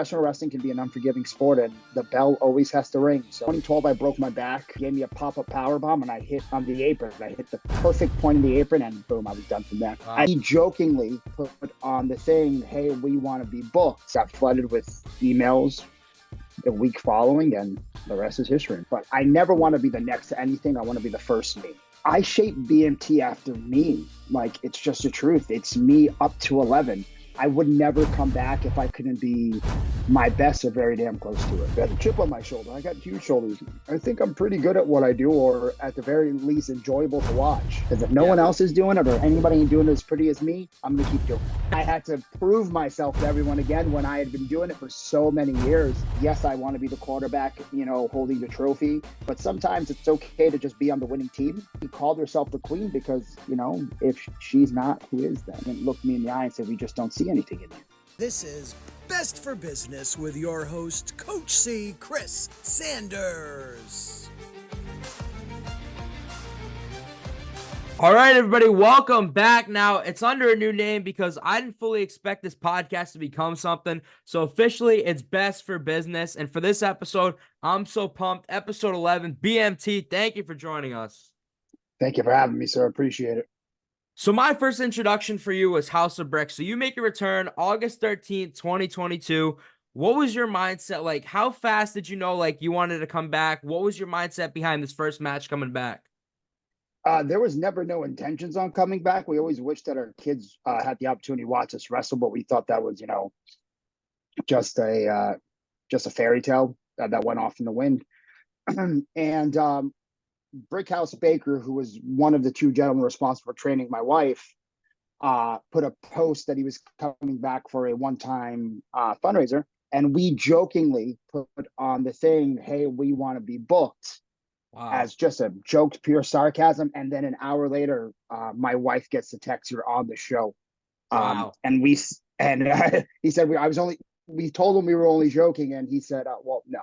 Professional wrestling can be an unforgiving sport, and the bell always has to ring. So 2012, I broke my back, gave me a pop-up power bomb, and I hit on the apron. I hit the perfect point in the apron, and boom, I was done from there. Wow. I jokingly put on the thing, "Hey, we want to be booked." Got flooded with emails the week following, and the rest is history. But I never want to be the next to anything. I want to be the first me. I shape BMT after me. Like, it's just the truth. It's me up to 11. I would never come back if I couldn't be my best or very damn close to it. I got a chip on my shoulder. I got huge shoulders. I think I'm pretty good at what I do, or at the very least enjoyable to watch. Because if no one else is doing it, or anybody ain't doing it as pretty as me, I'm going to keep doing it. I had to prove myself to everyone again when I had been doing it for so many years. Yes, I want to be the quarterback, holding the trophy, but sometimes it's okay to just be on the winning team. She called herself the queen because, if she's not, who is then? And looked me in the eye and said, "We just don't see anything in you." This is Best for Business with your host, Coach C, Chris Sanders. All right, everybody, welcome back. Now, it's under a new name because I didn't fully expect this podcast to become something. So officially, it's Best for Business. And for this episode, I'm so pumped. Episode 11, BMT. Thank you for joining us. Thank you for having me, sir. Appreciate it. So my first introduction for you was House of Bricks. So you make your return August 13th, 2022. What was your mindset like? How fast did you know you wanted to come back? What was your mindset behind this first match coming back? There was never no intentions on coming back. We always wished that our kids had the opportunity to watch us wrestle, but we thought that was, just a fairy tale that went off in the wind. And Brickhouse Baker, who was one of the two gentlemen responsible for training my wife, put a post that he was coming back for a one-time fundraiser. And we jokingly put on the thing, "Hey, we want to be booked." Wow. As just a joke, pure sarcasm. And then an hour later, my wife gets the text, "You're on the show." Wow. And he said, we told him we were only joking. And he said, "Well, no."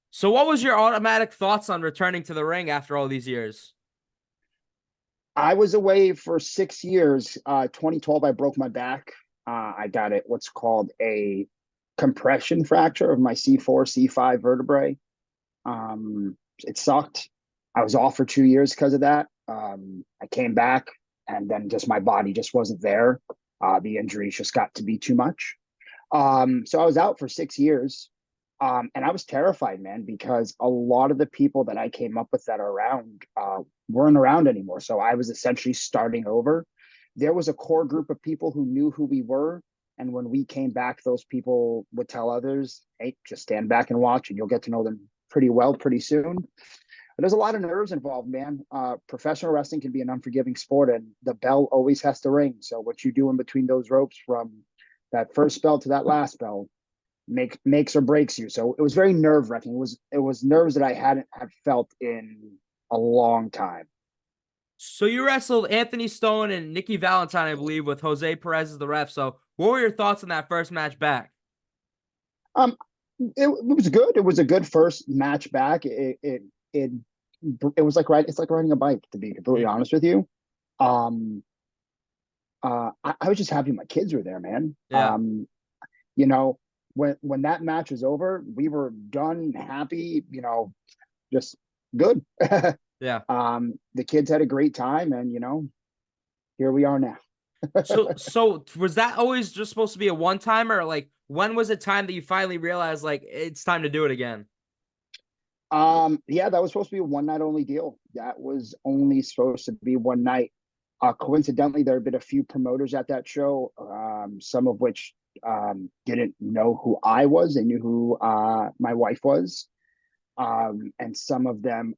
So what was your automatic thoughts on returning to the ring after all these years? I was away for 6 years. 2012, I broke my back. I got what's called a compression fracture of my C4, C5 vertebrae. It sucked. I was off for 2 years because of that. I came back, and then just my body just wasn't there. The injuries just got to be too much. So I was out for 6 years. And I was terrified, man, because a lot of the people that I came up with that are around weren't around anymore. So I was essentially starting over. There was a core group of people who knew who we were. And when we came back, those people would tell others, "Hey, just stand back and watch, and you'll get to know them pretty well pretty soon." But there's a lot of nerves involved, man. Professional wrestling can be an unforgiving sport, and the bell always has to ring. So what you do in between those ropes, from that first bell to that last bell, makes or breaks you. So it was very nerve-wracking. It was nerves that I hadn't felt in a long time. So you wrestled Anthony Stone and Nikki Valentine, I believe, with Jose Perez as the ref. So what were your thoughts on that first match back? It was good. It was a good first match back. It was it's like riding a bike, to be completely honest with you. I was just happy my kids were there, man. Yeah. When that match was over, we were done, happy, just good. Yeah. The kids had a great time, and here we are now. So was that always just supposed to be a one-timer? When was it time that you finally realized it's time to do it again? Yeah, that was supposed to be a one night only deal. That was only supposed to be one night. Coincidentally, there had been a few promoters at that show, some of which didn't know who I was. They knew who my wife was. And some of them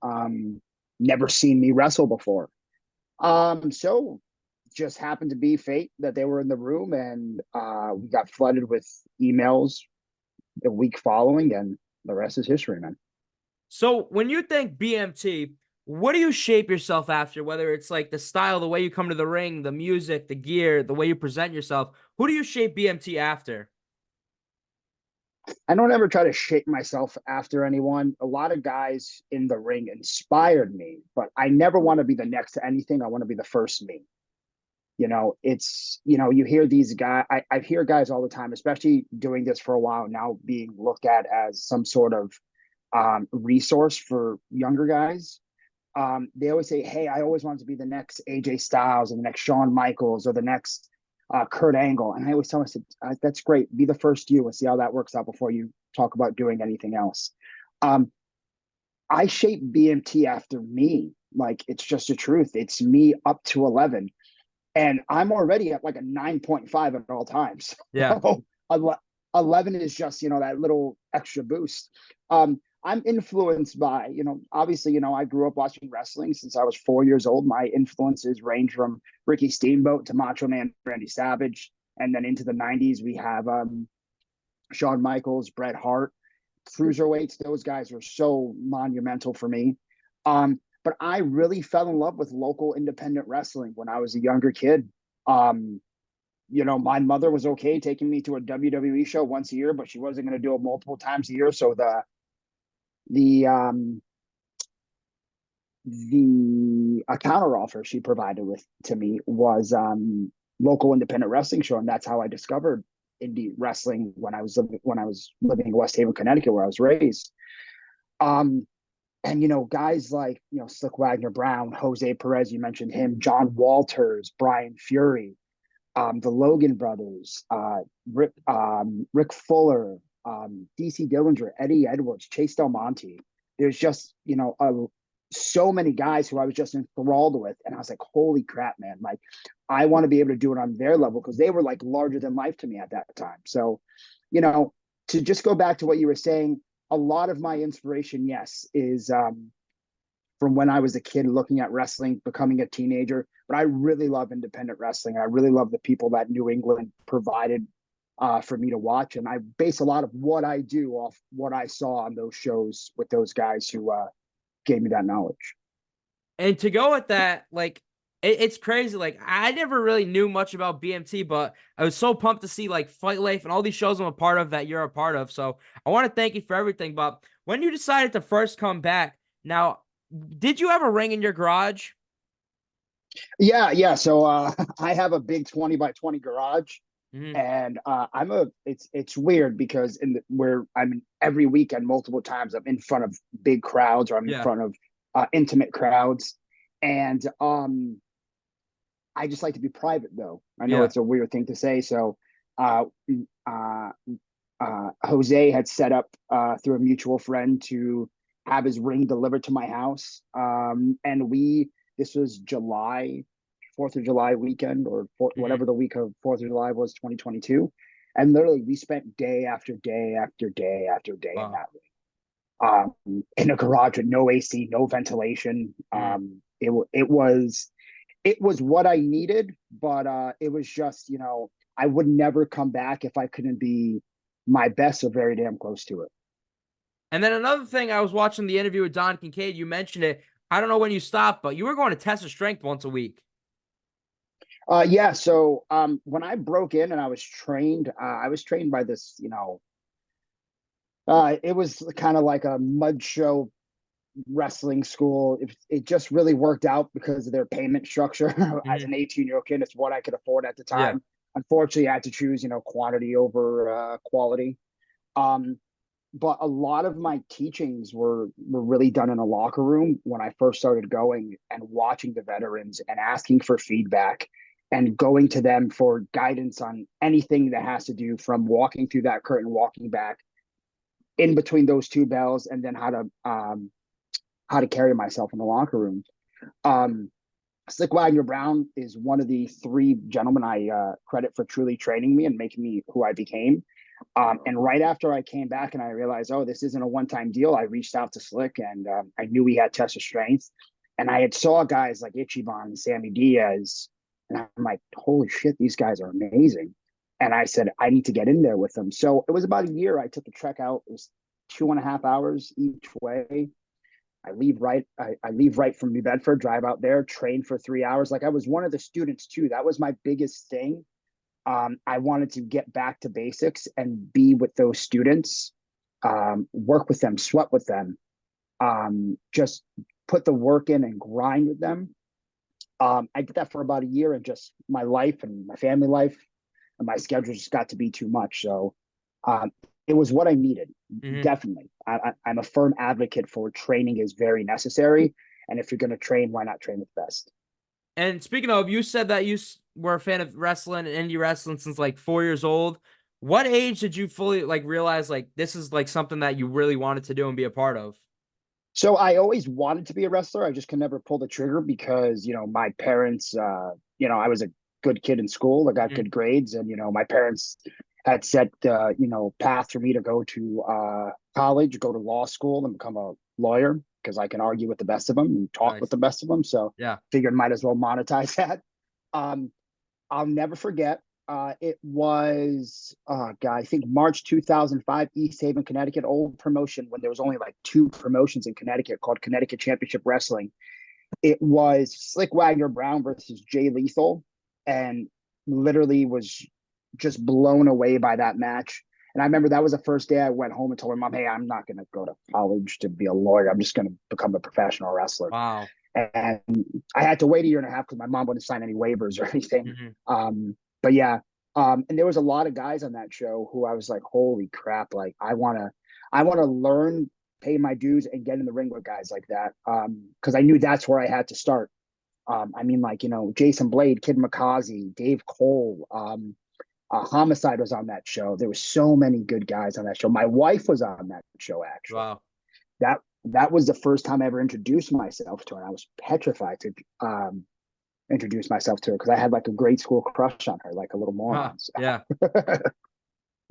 never seen me wrestle before. So just happened to be fate that they were in the room, and we got flooded with emails the week following, and the rest is history, man. So when you think BMT, what do you shape yourself after? Whether it's the style, the way you come to the ring, the music, the gear, the way you present yourself, who do you shape BMT after? I don't ever try to shape myself after anyone. A lot of guys in the ring inspired me, but I never want to be the next to anything. I want to be the first me. You hear these guys, I hear guys all the time, especially doing this for a while now, being looked at as some sort of resource for younger guys. They always say, hey, I always wanted to be the next AJ Styles or the next Shawn Michaels or the next Kurt Angle. And I always tell them, I said, that's great. Be the first you and see how that works out before you talk about doing anything else. I shape BMT after me. Like, it's just the truth. It's me up to 11. And I'm already at like a 9.5 at all times. Yeah. So 11 is just, that little extra boost. I'm influenced by, obviously, I grew up watching wrestling since I was 4 years old. My influences range from Ricky Steamboat to Macho Man Randy Savage. And then into the 90s, we have Shawn Michaels, Bret Hart, cruiserweights. Those guys were so monumental for me. But I really fell in love with local independent wrestling when I was a younger kid. My mother was okay taking me to a WWE show once a year, but she wasn't going to do it multiple times a year. So the counter offer she provided to me was local independent wrestling show, and that's how I discovered indie wrestling when I was living in West Haven, Connecticut, where I was raised. And guys like Slick Wagner Brown, Jose Perez, you mentioned him, John Walters, Brian Fury, the Logan brothers, Rick Fuller, DC Dillinger, Eddie Edwards, Chase Del Monte. There's just so many guys who I was just enthralled with, and I was like, holy crap, man! Like, I want to be able to do it on their level because they were like larger than life to me at that time. So, to just go back to what you were saying, a lot of my inspiration, yes, is from when I was a kid looking at wrestling, becoming a teenager. But I really love independent wrestling. I really love the people that New England provided for me to watch. And I base a lot of what I do off what I saw on those shows with those guys who gave me that knowledge. And to go with that, like, it's crazy. Like, I never really knew much about BMT, but I was so pumped to see like FightLife and all these shows I'm a part of that you're a part of. So I want to thank you for everything. But when you decided to first come back, now, did you have a ring in your garage? Yeah. So I have a big 20 by 20 garage. Mm-hmm. And it's weird because I'm every weekend multiple times I'm in front of big crowds or I'm in front of intimate crowds, and I just like to be private though. I know it's a weird thing to say. So Jose had set up through a mutual friend to have his ring delivered to my house, and this was July 4th of July weekend or whatever the week of 4th of July was, 2022. And literally we spent day after day after day after day in that ring, in a garage with no AC, no ventilation. It was what I needed, but it was just, I would never come back if I couldn't be my best or very damn close to it. And then another thing, I was watching the interview with Don Kincaid. You mentioned it. I don't know when you stopped, but you were going to test your strength once a week. Yeah. So when I broke in and I was trained by this, it was kind of like a mud show wrestling school. It just really worked out because of their payment structure. As an 18-year-old kid, it's what I could afford at the time. Yeah. Unfortunately, I had to choose, quantity over quality. But a lot of my teachings were really done in a locker room when I first started going and watching the veterans and asking for feedback and going to them for guidance on anything that has to do from walking through that curtain, walking back in between those two bells, and then how to carry myself in the locker room. Slick Wagner Brown is one of the three gentlemen I credit for truly training me and making me who I became. And right after I came back and I realized, oh, this isn't a one-time deal, I reached out to Slick, and I knew he had test of strength. And I had saw guys like Ichiban and Sammy Diaz, and I'm like, holy shit, these guys are amazing. And I said, I need to get in there with them. So it was about a year. I took a trek out. It was 2.5 hours each way. I leave right from New Bedford, drive out there, train for 3 hours. Like, I was one of the students too. That was my biggest thing. I wanted to get back to basics and be with those students, work with them, sweat with them, just put the work in and grind with them. I did that for about a year, and just my life and my family life and my schedule just got to be too much. So um, it was what I needed. Hmm. Definitely. I'm a firm advocate for training is very necessary. And if you're going to train, why not train with the best? And speaking of, you said that were a fan of wrestling and indie wrestling since like 4 years old. What age did you fully like realize like this is like something that you really wanted to do and be a part of? So I always wanted to be a wrestler. I just could never pull the trigger because, my parents, I was a good kid in school. I got Hmm. good grades, and, my parents had set, path for me to go to college, go to law school and become a lawyer because I can argue with the best of them and talk with Nice. the best of them. So Yeah. figured might as well monetize that. Um, I'll never forget. It was, God, I think March 2005, East Haven, Connecticut, old promotion when there was only like two promotions in Connecticut called Connecticut Championship Wrestling. It was Slick Wagner Brown versus Jay Lethal, and literally was just blown away by that match. And I remember that was the first day I went home and told my mom, "Hey, I'm not going to go to college to be a lawyer. I'm just going to become a professional wrestler." Wow. And I had to wait a year and a half because my mom wouldn't sign any waivers or anything. Hmm. But yeah, and there was a lot of guys on that show who I was like, "Holy crap! Like, I want to learn, pay my dues, and get in the ring with guys like that." Because I knew that's where I had to start. I mean, like, Jason Blade, Kid McCausey, Dave Cole, Homicide was on that show. There were so many good guys on that show. My wife was on that show, actually. Wow. That was the first time I ever introduced myself to her. And I was petrified to introduce myself to her because I had like a grade school crush on her, like a little Huh. moron. So. Yeah.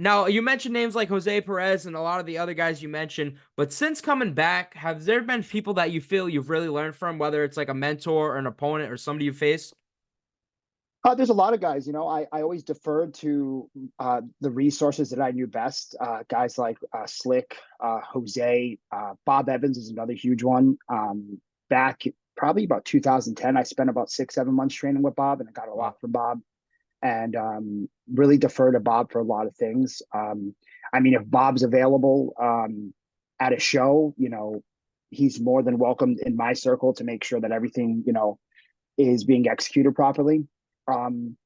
Now, you mentioned names like Jose Perez and a lot of the other guys you mentioned, but since coming back, have there been people that you feel you've really learned from, whether it's like a mentor or an opponent or somebody you faced? There's a lot of guys, I always deferred to the resources that I knew best. Guys like Slick, Jose, Bob Evans is another huge one. Back probably about 2010, I spent about 6, 7 months training with Bob, and I got a Wow. lot from Bob, and really defer to Bob for a lot of things. I mean, if Bob's available at a show, he's more than welcome in my circle to make sure that everything, is being executed properly. Um,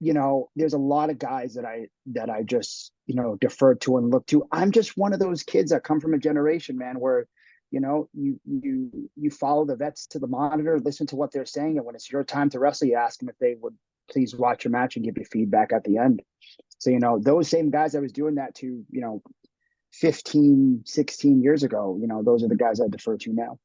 there's a lot of guys that I just, defer to and look to. I'm just one of those kids that come from a generation, man, where, you follow the vets to the monitor, listen to what they're saying, and when it's your time to wrestle, you ask them if they would please watch your match and give you feedback at the end. So, those same guys I was doing that to, 15, 16 years ago, those are the guys I defer to now.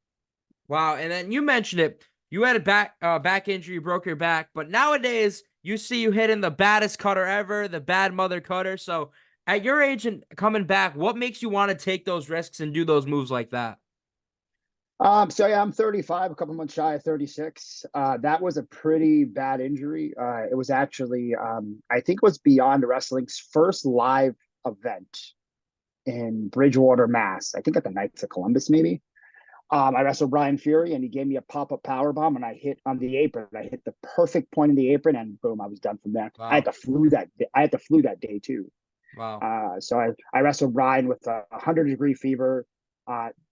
Wow. And then you mentioned it. You had a back injury, you broke your back, but nowadays you see you hitting the baddest cutter ever, the bad mother cutter. So at your age and coming back, what makes you want to take those risks and do those moves like that? So yeah, I'm 35, a couple months shy of 36. That was a pretty bad injury. It was actually, I think it was Beyond Wrestling's first live event in Bridgewater, Mass. I think at the Knights of Columbus, maybe. I wrestled Brian Fury, and he gave me a pop-up power bomb, and I hit on the apron. I hit the perfect point in the apron, and boom, I was done from there. I had Wow. the flu that I had the flu that day too. Wow. So I wrestled Brian with a 100-degree fever,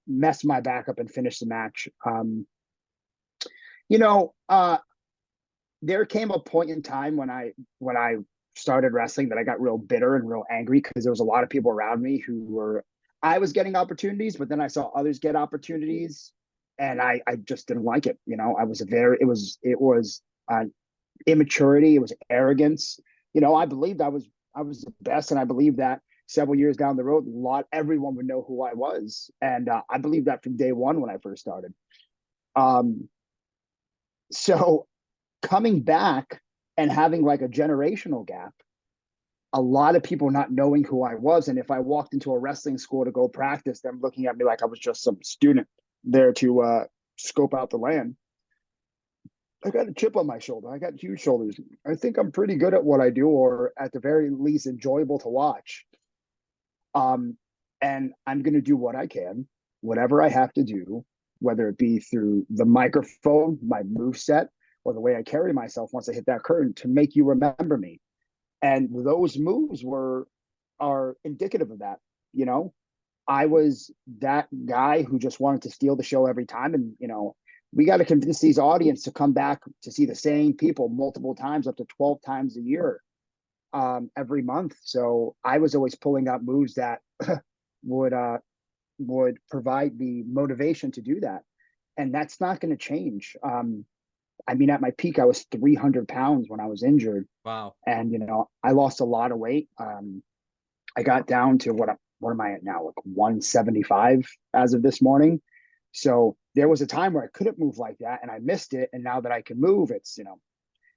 messed my back up, and finished the match. You know, uh, there came a point in time when I started wrestling that I got real bitter and real angry because there was a lot of people around me who were I was getting opportunities, but then I saw others get opportunities, and I just didn't like it. I was it was immaturity, it was arrogance. I believed I was the best, and I believed that several years down the road, everyone would know who I was, and I believed that from day one when I first started. Um, so coming back and having like a generational gap, a lot of people not knowing who I was. And if I walked into a wrestling school to go practice, them looking at me like I was just some student there to scope out the land. I got a chip on my shoulder. I got huge shoulders. I think I'm pretty good at what I do, or at the very least, enjoyable to watch. Um, and I'm going to do what I can, whatever I have to do, whether it be through the microphone, my move set, or the way I carry myself once I hit that curtain to make you remember me. And those moves are indicative of that. You know, I was that guy who just wanted to steal the show every time, and we got to convince these audience to come back to see the same people multiple times, up to 12 times a year, every month. So I was always pulling out moves that would would provide the motivation to do that. And that's not going to change. I mean, at my peak, I was 300 pounds when I was injured. Wow. And, I lost a lot of weight. I got down to what am I at now? Like 175 as of this morning. So there was a time where I couldn't move like that and I missed it. And now that I can move, it's,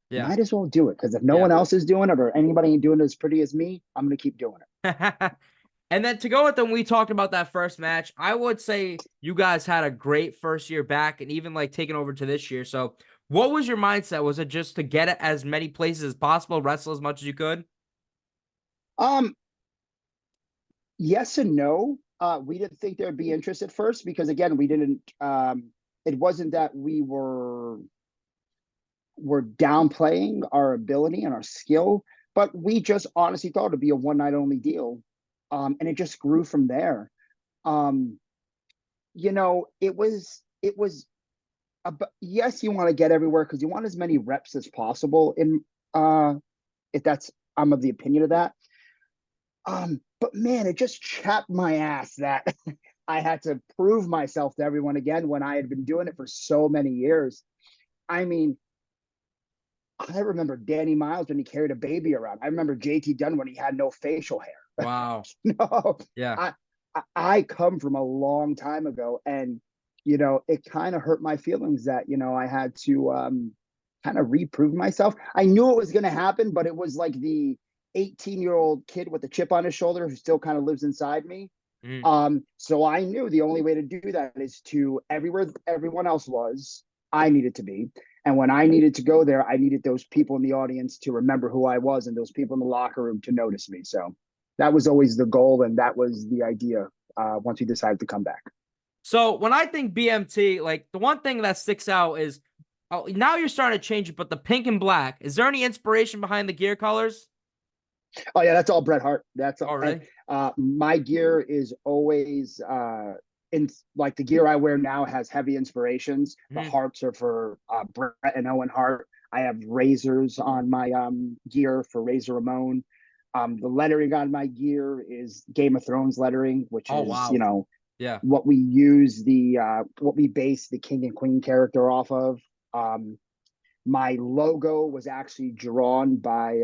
Yeah. might as well do it. Because if no Yeah. one else is doing it or anybody ain't doing it as pretty as me, I'm going to keep doing it. And then to go with them, we talked about that first match. I would say you guys had a great first year back and even like taking over to this year. So what was your mindset? Was it just to get it as many places as possible, wrestle as much as you could? Yes and no. We didn't think there would be interest at first because again, we didn't it wasn't that we were downplaying our ability and our skill, but we just honestly thought it'd be a one night only deal. And it just grew from there. It was yes, you want to get everywhere because you want as many reps as possible. In if that's I'm of the opinion of that. But man, it just chapped my ass that I had to prove myself to everyone again when I had been doing it for so many years. I mean, I remember Danny Miles when he carried a baby around. I remember JT Dunn when he had no facial hair. Wow. No, Yeah. I come from a long time ago, and it kind of hurt my feelings that I had to kind of reprove myself. I knew it was going to happen, but it was like the 18-year-old kid with a chip on his shoulder who still kind of lives inside me. So I knew the only way to do that is to everywhere everyone else was, I needed to be. And when I needed to go there, I needed those people in the audience to remember who I was and those people in the locker room to notice me. So that was always the goal. And that was the idea once we decided to come back. So when I think BMT, like the one thing that sticks out is now you're starting to change it, but the pink and black, is there any inspiration behind the gear colors? Oh yeah, that's all Bret Hart. That's all. Oh, really? My gear is always in like the gear I wear now has heavy inspirations. The hearts are for Bret and Owen Hart. I have razors on my gear for Razor Ramon. The lettering on my gear is Game of Thrones lettering, which is wow. Yeah. what we use what we base the King and Queen character off of. My logo was actually drawn by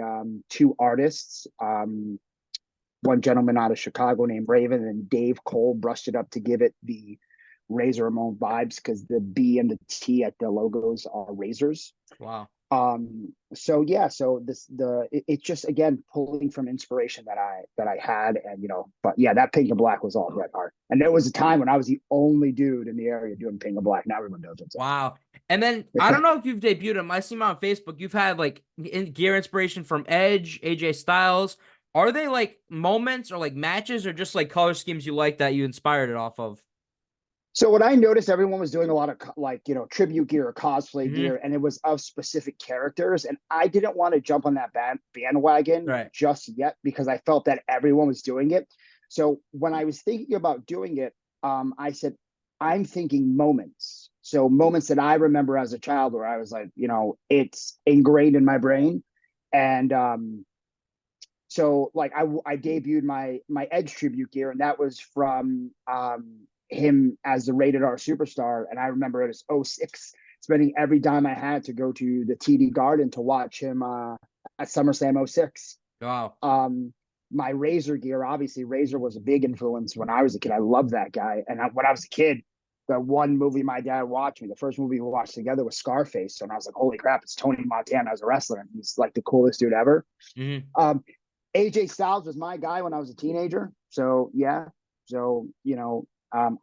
two artists. One gentleman out of Chicago named Raven, and Dave Cole brushed it up to give it the Razor Ramon vibes because the B and the T at the logos are razors. Wow. So yeah, so it's just again pulling from inspiration that I had, and but yeah, that pink and black was all Bret Hart. And there was a time when I was the only dude in the area doing pink and black. Now everyone does it. So. Wow. And then I don't know if you've debuted him. I see him on Facebook. You've had like gear inspiration from Edge, AJ Styles. Are they like moments or like matches or just like color schemes you like that you inspired it off of? So what I noticed, everyone was doing a lot of tribute gear or cosplay gear, and it was of specific characters. And I didn't want to jump on that bandwagon just yet because I felt that everyone was doing it. So when I was thinking about doing it, I said, I'm thinking moments. So moments that I remember as a child where I was like, it's ingrained in my brain. And so like I debuted my Edge tribute gear, and that was from him as the rated R superstar. And I remember it was 06, spending every dime I had to go to the TD Garden to watch him at SummerSlam 06. Wow. My Razor gear, obviously Razor was a big influence when I was a kid. I loved that guy. And when I was a kid, the one movie my dad watched me, the first movie we watched together was Scarface. And I was like, holy crap, it's Tony Montana as a wrestler. And he's like the coolest dude ever. AJ Styles was my guy when I was a teenager. So yeah. So,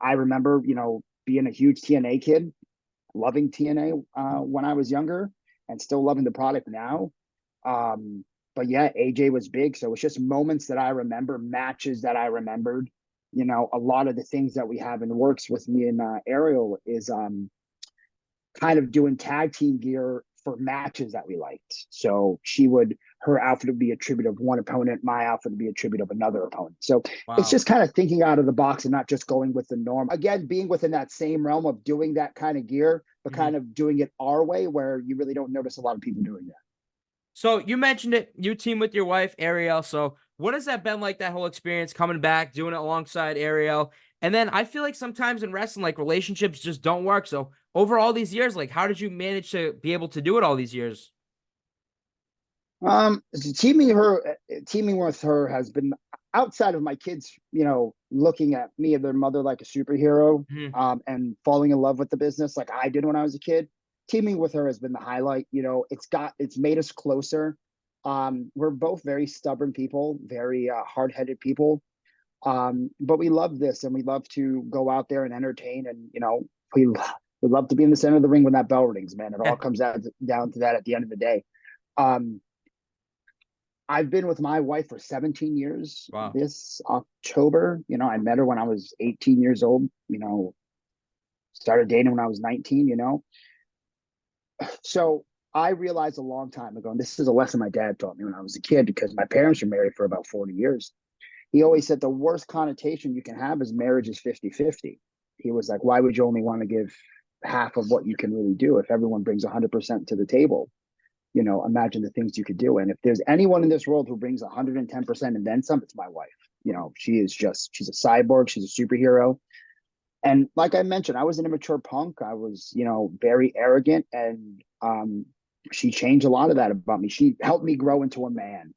I remember, being a huge TNA kid, loving TNA when I was younger and still loving the product now. But yeah, AJ was big. So it's just moments that I remember, matches that I remembered. A lot of the things that we have in the works with me and Ariel is kind of doing tag team gear for matches that we liked. So she would her outfit would be a tribute of one opponent, my outfit would be a tribute of another opponent. So it's Wow. just kind of thinking out of the box and not just going with the norm. Again, being within that same realm of doing that kind of gear, but kind of doing it our way where you really don't notice a lot of people doing that. So you mentioned it, you team with your wife, Ariel. So what has that been like, that whole experience coming back, doing it alongside Ariel? And then I feel like sometimes in wrestling, like relationships just don't work. So over all these years, like how did you manage to be able to do it all these years? Teaming with her has been outside of my kids, looking at me and their mother like a superhero, Mhm. and falling in love with the business like I did when I was a kid. Teaming with her has been the highlight. It's made us closer. We're both very stubborn people, very hard-headed people. But we love this, and we love to go out there and entertain, and we love to be in the center of the ring when that bell rings, man. It all comes down to that at the end of the day. Um, I've been with my wife for 17 years Wow. this October. I met her when I was 18 years old, started dating when I was 19, So I realized a long time ago, and this is a lesson my dad taught me when I was a kid, because my parents were married for about 40 years. He always said the worst connotation you can have is marriage is 50-50. He was like, why would you only want to give half of what you can really do if everyone brings 100% to the table? Imagine the things you could do. And if there's anyone in this world who brings 110% and then some, it's my wife. She's a cyborg. She's a superhero. And like I mentioned, I was an immature punk. I was, very arrogant, and she changed a lot of that about me. She helped me grow into a man,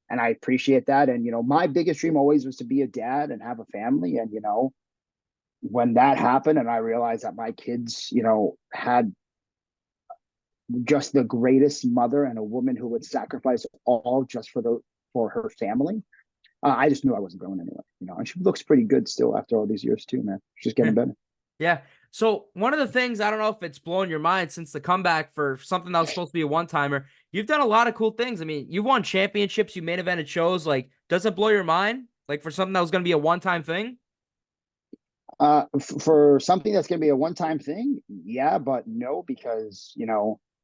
and I appreciate that. And, my biggest dream always was to be a dad and have a family. And, when that happened and I realized that my kids, had just the greatest mother and a woman who would sacrifice all just for her family, I just knew I wasn't going anywhere. And she looks pretty good still after all these years too, man. She's getting better. Yeah. So one of the things, I don't know if it's blown your mind since the comeback for something that was supposed to be a one-timer, you've done a lot of cool things. I mean, you won championships, you main evented shows. Like, does it blow your mind? Like for something that was going to be a one-time thing? For something that's going to be a one-time thing, yeah, but no, because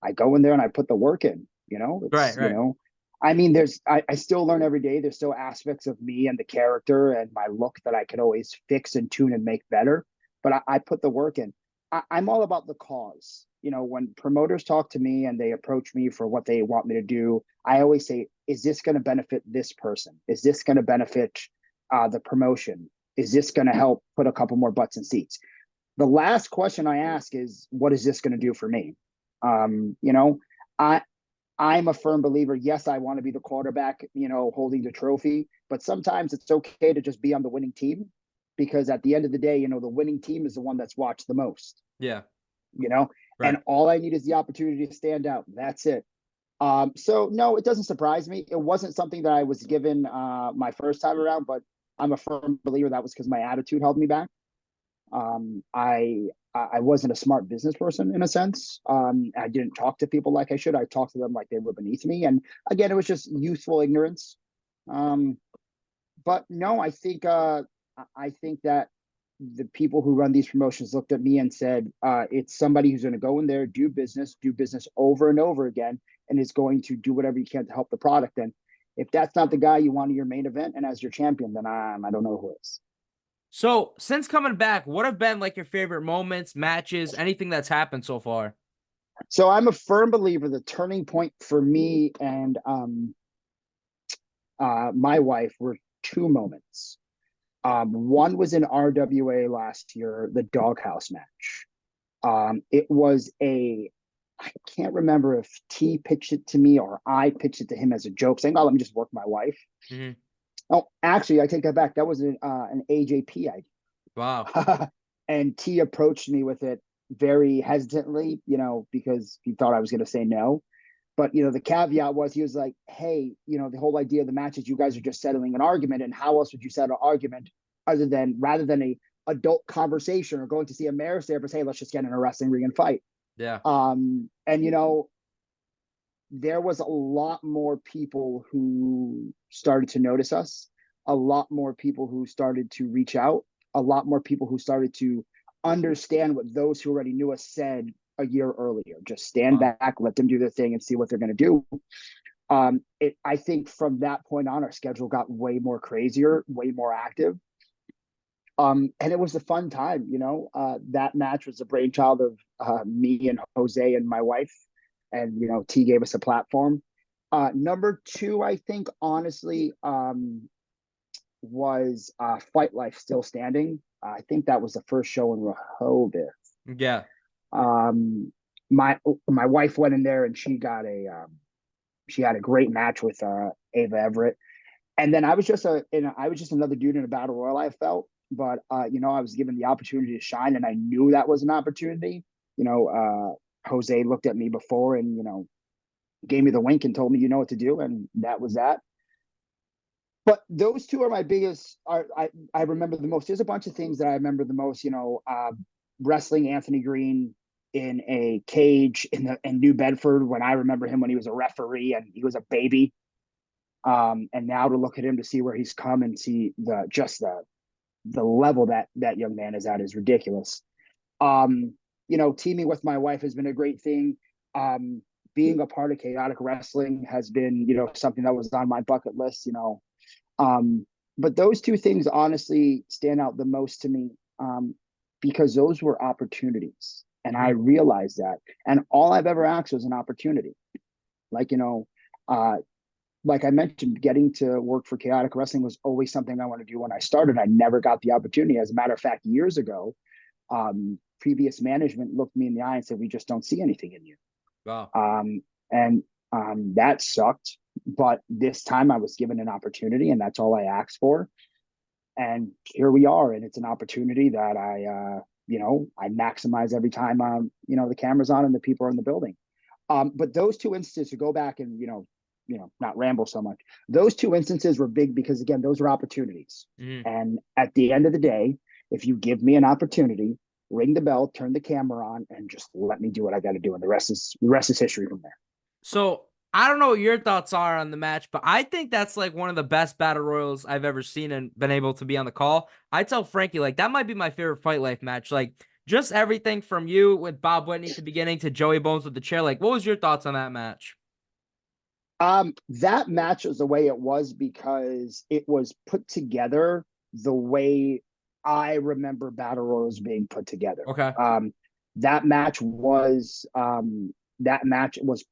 I go in there and I put the work in. Right, right. I mean, I still learn every day. There's still aspects of me and the character and my look that I can always fix and tune and make better. But I put the work in. I'm all about the cause. When promoters talk to me and they approach me for what they want me to do, I always say, is this going to benefit this person? Is this going to benefit the promotion? Is this going to help put a couple more butts in seats? The last question I ask is, what is this going to do for me? I'm a firm believer. Yes, I want to be the quarterback, holding the trophy, but sometimes it's okay to just be on the winning team, because at the end of the day, the winning team is the one that's watched the most, Yeah. and Right. all I need is the opportunity to stand out. That's it. So no, it doesn't surprise me. It wasn't something that I was given my first time around, but I'm a firm believer that was because my attitude held me back. I wasn't a smart business person in a sense. I didn't talk to people like I should. I talked to them like they were beneath me. And again, it was just youthful ignorance. But no, I think that the people who run these promotions looked at me and said, it's somebody who's going to go in there, do business over and over again, and is going to do whatever you can to help the product. And if that's not the guy you want in your main event and as your champion, then I don't know who is. So since coming back, what have been like your favorite moments, matches, anything that's happened so far? So I'm a firm believer the turning point for me and my wife were two moments. One was in RWA last year, the Doghouse Match. It was I can't remember if T pitched it to me or I pitched it to him as a joke, saying, "Oh, let me just work my wife." Mm-hmm. Oh, actually, I take that back. That was an AJP Wow. idea. And T approached me with it very hesitantly, because he thought I was going to say no. But, the caveat was, he was like, hey, the whole idea of the match is you guys are just settling an argument. And how else would you settle an argument rather than a adult conversation or going to see a marriage therapist? Hey, let's just get in a wrestling ring and fight. Yeah. And, there was a lot more people who started to notice us, a lot more people who started to reach out, a lot more people who started to understand what those who already knew us said a year earlier. Just stand Wow. back, let them do their thing and see what they're going to do. I think from that point on, our schedule got way more crazier, way more active. And it was a fun time, that match was a brainchild of me and Jose and my wife. And, T gave us a platform. Number two, I think, honestly, was Fight Life Still Standing. I think that was the first show in Rehoboth. Yeah. My wife went in there and she had a great match with Ava Everett. And then I was just another dude in a battle royal, I felt. But I was given the opportunity to shine, and I knew that was an opportunity. Jose looked at me before and gave me the wink and told me what to do, and that was that. But those two are my biggest. I remember the most. There's a bunch of things that I remember the most. Wrestling Anthony Green in a cage in New Bedford when I remember him when he was a referee and he was a baby. And now to look at him to see where he's come and see the level that young man is at is ridiculous. Teaming with my wife has been a great thing. Being a part of Chaotic Wrestling has been, something that was on my bucket list, but those two things honestly stand out the most to me, because those were opportunities. And I realized that. And all I've ever asked was an opportunity. Like I mentioned, getting to work for Chaotic Wrestling was always something I wanted to do when I started. I never got the opportunity. As a matter of fact, years ago, previous management looked me in the eye and said, "We just don't see anything in you." Wow. And that sucked. But this time I was given an opportunity, and that's all I asked for. And here we are. And it's an opportunity that I maximize every time, the camera's on and the people are in the building. But those two instances, to go back and, not ramble so much. Those two instances were big because, again, those were opportunities. And at the end of the day, if you give me an opportunity, ring the bell, turn the camera on, and just let me do what I got to do. And the rest is history from there. So I don't know what your thoughts are on the match, but I think that's like one of the best battle royals I've ever seen and been able to be on the call. I tell Frankie, like, that might be my favorite Fight Life match. Like, just everything from you with Bob Whitney at the beginning to Joey Bones with the chair. Like, what was your thoughts on that match? That match was the way it was because it was put together the way I remember battle royals being put together. Okay. That match was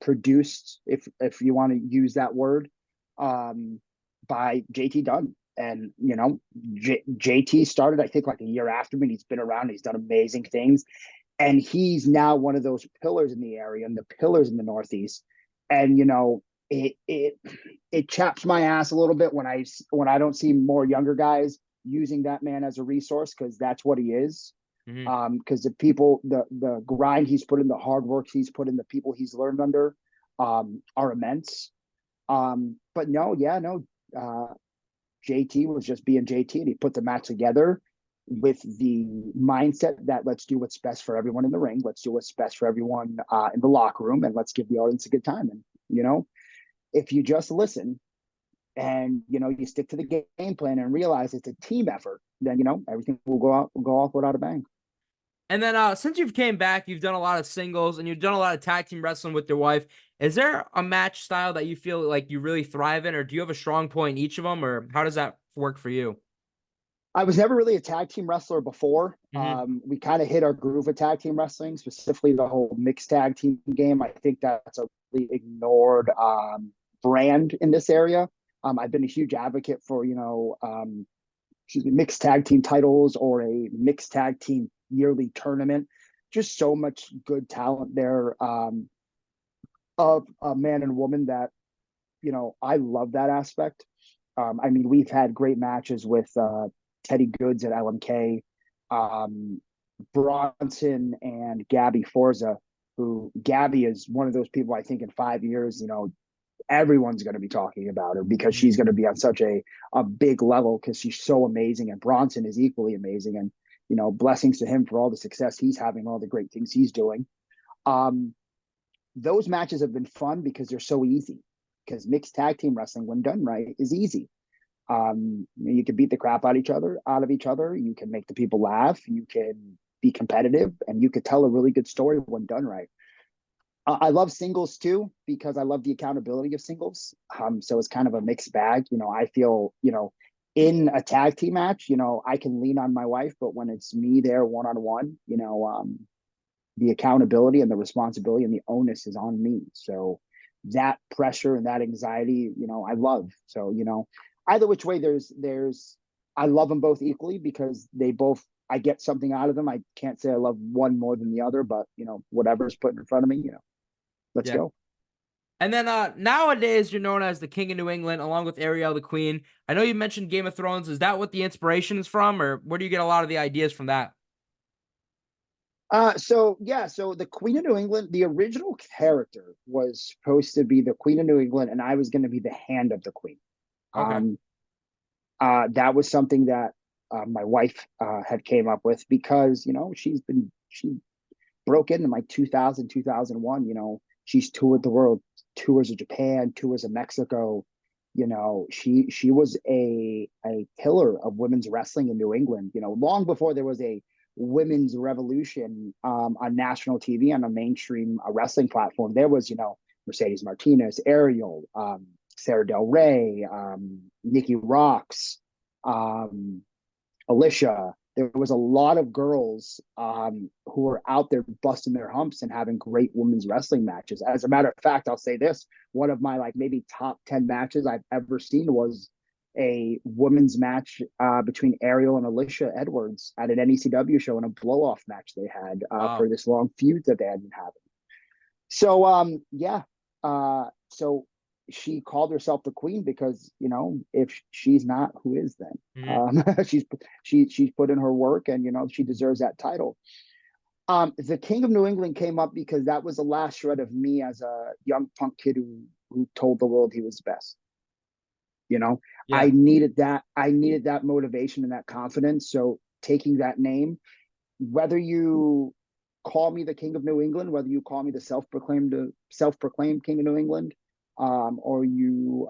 produced, if you want to use that word, by JT Dunn. And JT started, I think, like a year after me. He's been around. He's done amazing things, and he's now one of those pillars in the area and the pillars in the Northeast. And it chaps my ass a little bit when I don't see more younger guys using that man as a resource, because that's what he is. Because the people, the grind he's put in, the hard work he's put in, the people he's learned under, are immense. But JT was just being JT, and he put the match together with the mindset that let's do what's best for everyone in the ring, let's do what's best for everyone in the locker room, and let's give the audience a good time. And if you just listen and you stick to the game plan and realize it's a team effort, then everything will go off without a bang. And then since you've came back, you've done a lot of singles and you've done a lot of tag team wrestling with your wife. Is there a match style that you feel like you really thrive in, or do you have a strong point in each of them, or how does that work for you? I was never really a tag team wrestler before. We kind of hit our groove with tag team wrestling, specifically the whole mixed tag team game. I think that's a really ignored brand in this area. I've been a huge advocate for, mixed tag team titles or a mixed tag team yearly tournament. Just so much good talent there, of a man and woman that, I love that aspect. We've had great matches with Teddy Goods at LMK, Bronson and Gabby Forza, who Gabby is one of those people I think in 5 years, everyone's going to be talking about her because she's going to be on such a big level because she's so amazing. And Bronson is equally amazing. And, blessings to him for all the success he's having, all the great things he's doing. Those matches have been fun because they're so easy, because mixed tag team wrestling, when done right, is easy. You can beat the crap out of each other. You can make the people laugh. You can be competitive, and you could tell a really good story when done right. I love singles too, because I love the accountability of singles. So it's kind of a mixed bag. I feel, in a tag team match, I can lean on my wife, but when it's me there one-on-one, the accountability and the responsibility and the onus is on me. So that pressure and that anxiety, I love. So, either which way I love them both equally because I get something out of them. I can't say I love one more than the other, but whatever's put in front of me, let's Yeah. go. And then nowadays you're known as the King of New England, along with Ariel the Queen. I know you mentioned Game of Thrones. Is that what the inspiration is from, or where do you get a lot of the ideas from that? So the Queen of New England, the original character was supposed to be the Queen of New England, and I was going to be the hand of the Queen. Okay. That was something that my wife had came up with because she broke into my 2000 2001. She's toured the world, tours of Japan, tours of Mexico. She was a pillar of women's wrestling in New England. Long before there was a women's revolution on national TV on a mainstream wrestling platform. There was Mercedes Martinez, Ariel, Sarah Del Rey, Nikki Rocks, Alicia. There was a lot of girls who were out there busting their humps and having great women's wrestling matches. As a matter of fact, I'll say this: one of my maybe top 10 matches I've ever seen was a women's match between Ariel and Alicia Edwards at an NECW show in a blow-off match they had Wow. for this long feud that they had been having. So so she called herself the Queen because if she's not, who is then? She's put in her work, and she deserves that title. The King of New England came up because that was the last shred of me as a young punk kid who told the world he was the best. Yeah. I needed that motivation and that confidence. So taking that name, whether you call me the King of New England, whether you call me the self-proclaimed King of New England, or you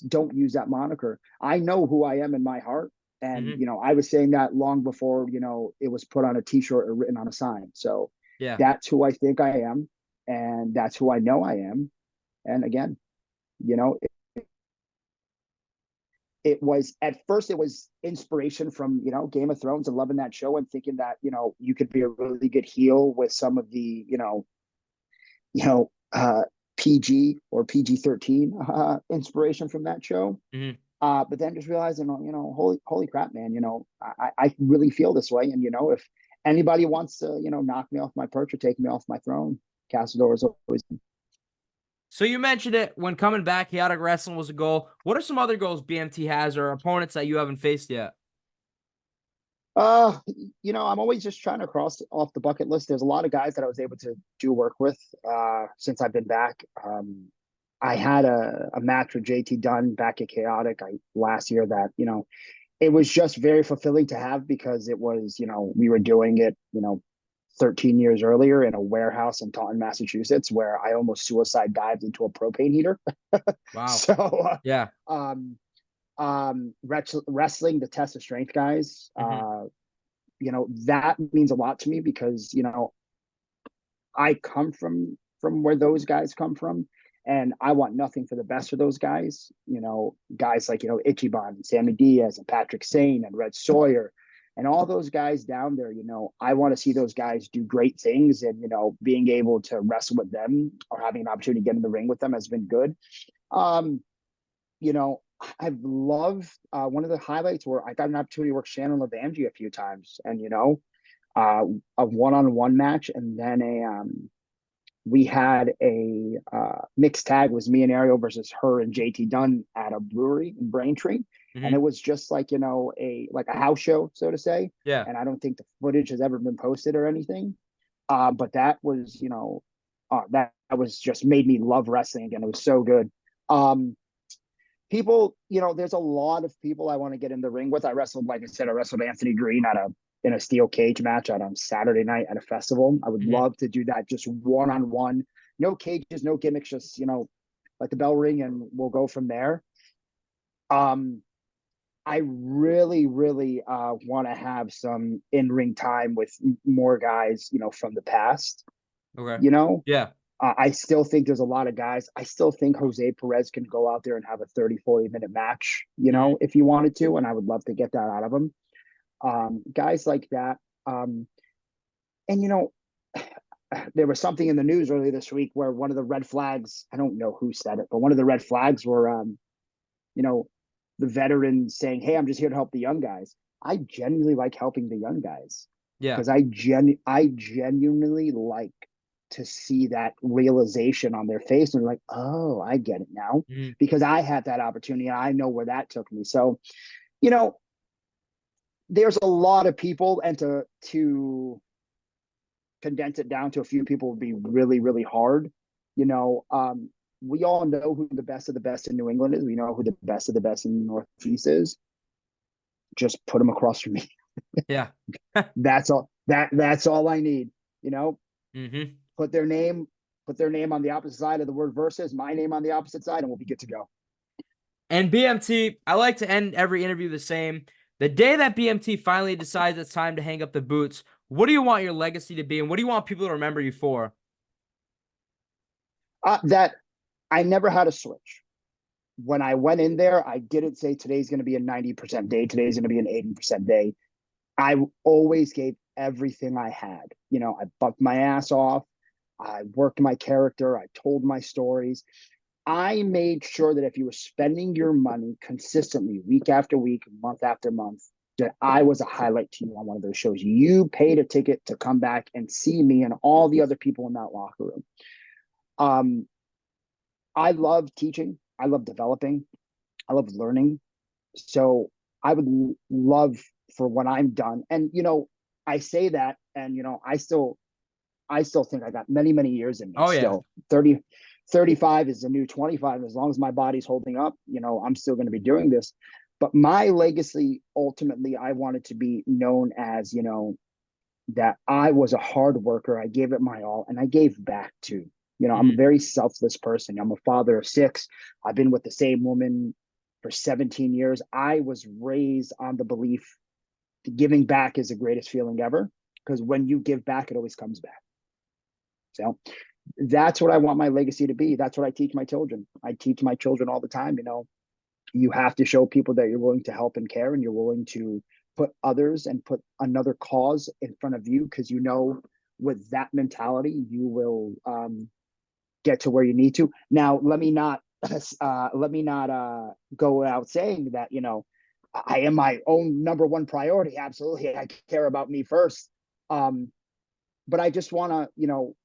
don't use that moniker. I know who I am in my heart. And, I was saying that long before, it was put on a t-shirt or written on a sign. So Yeah. that's who I think I am. And that's who I know I am. And again, it was at first it was inspiration from Game of Thrones and loving that show and thinking that you could be a really good heel with some of the PG or PG-13 inspiration from that show. But then just realizing holy crap, man, I really feel this way. And if anybody wants to knock me off my perch or take me off my throne, Castador is always. So you mentioned it when coming back, chaotic wrestling was a goal. What are some other goals BMT has or opponents that you haven't faced yet? I'm always just trying to cross off the bucket list. There's a lot of guys that I was able to do work with since I've been back. I had a match with JT Dunn back at Chaotic last year that, it was just very fulfilling to have because it was, we were doing it, 13 years earlier in a warehouse in Taunton, Massachusetts, where I almost suicide dived into a propane heater. Wow. So, yeah. Wrestling, the test of strength guys, that means a lot to me because, I come from where those guys come from. And I want nothing for the best for those guys, guys like, Ichiban and Sammy Diaz and Patrick Sane and Red Sawyer and all those guys down there. I want to see those guys do great things, and, being able to wrestle with them or having an opportunity to get in the ring with them has been good. I've loved one of the highlights where I got an opportunity to work Shannon Levangie a few times, and, a one-on-one match, and then we had a mixed tag. Was me and Ariel versus her and JT Dunn at a brewery in Braintree. And it was just like, a house show, so to say. Yeah. And I don't think the footage has ever been posted or anything. But that was, that was just made me love wrestling again. It was so good. People, there's a lot of people I want to get in the ring with. Like I said, I wrestled Anthony Green in a steel cage match on Saturday night at a festival. I would love to do that just one-on-one. No cages, no gimmicks, just, let the bell ring and we'll go from there. I really, really want to have some in-ring time with more guys, from the past. Okay. You know, Yeah. I still think there's a lot of guys. I still think Jose Perez can go out there and have a 30, 40-minute match, you know, if he wanted to. And I would love to get that out of him. Guys like that. And, you know, there was something in the news earlier this week where one of the red flags, I don't know who said it, but one of the red flags were, you know, the veterans saying, hey, I'm just here to help the young guys. I genuinely like helping the young guys. Yeah. Because I genuinely like to see that realization on their face and like, oh, I get it now, because I had that opportunity and I know where that took me. So, you know, there's a lot of people, and to condense it down to a few people would be really, really hard. You know, we all know who the best of the best in New England is. We know who the best of the best in the Northeast is. Just put them across from me. Yeah. That's all. That's all I need. You know, put their name on the opposite side of the word versus, my name on the opposite side, and we'll be good to go. And BMT, I like to end every interview the same. The day that BMT finally decides it's time to hang up the boots, what do you want your legacy to be, and what do you want people to remember you for? That I never had a switch. When I went in there, I didn't say today's going to be a 90% day. Today's going to be an 80% day. I always gave everything I had. You know, I bucked my ass off. I worked my character. I told my stories. I made sure that if you were spending your money consistently, week after week, month after month, that I was a highlight to you on one of those shows. You paid a ticket to come back and see me and all the other people in that locker room. I love teaching. I love developing. I love learning. So I would love for when I'm done. And, you know, I say that, and, you know, I still think I got many, many years in me. Oh, yeah. Still 35 is the new 25. As long as my body's holding up, you know, I'm still going to be doing this. But my legacy, ultimately, I wanted to be known as, you know, that I was a hard worker. I gave it my all, and I gave back too. You know, I'm a very selfless person. I'm a father of 6. I've been with the same woman for 17 years. I was raised on the belief that giving back is the greatest feeling ever, because when you give back, it always comes back. So that's what I want my legacy to be. That's what I teach my children. I teach my children all the time, you know, you have to show people that you're willing to help and care, and you're willing to put others and put another cause in front of you, because you know, with that mentality, you will get to where you need to. Now, let me not go out saying that, you know, I am my own number one priority. Absolutely, I care about me first. But I just want to, you know,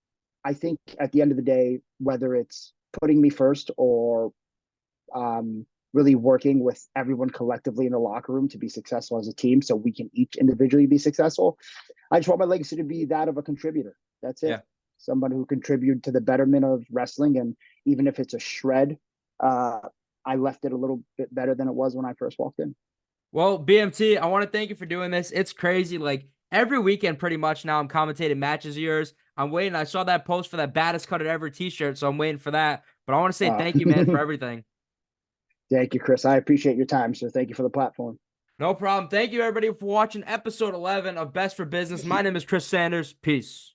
I think at the end of the day, whether it's putting me first or really working with everyone collectively in the locker room to be successful as a team, so we can each individually be successful, I just want my legacy to be that of a contributor. That's it. Yeah. Somebody who contributed to the betterment of wrestling. And even if it's a shred, I left it a little bit better than it was when I first walked in. Well, BMT, I want to thank you for doing this. It's crazy. Like every weekend, pretty much now, I'm commentating matches of yours. I'm waiting. I saw that post for that baddest cut at ever t-shirt, so I'm waiting for that. But I want to say thank you, man, for everything. Thank you, Chris. I appreciate your time, so thank you for the platform. No problem. Thank you, everybody, for watching episode 11 of Best for Business. My name is Chris Sanders. Peace.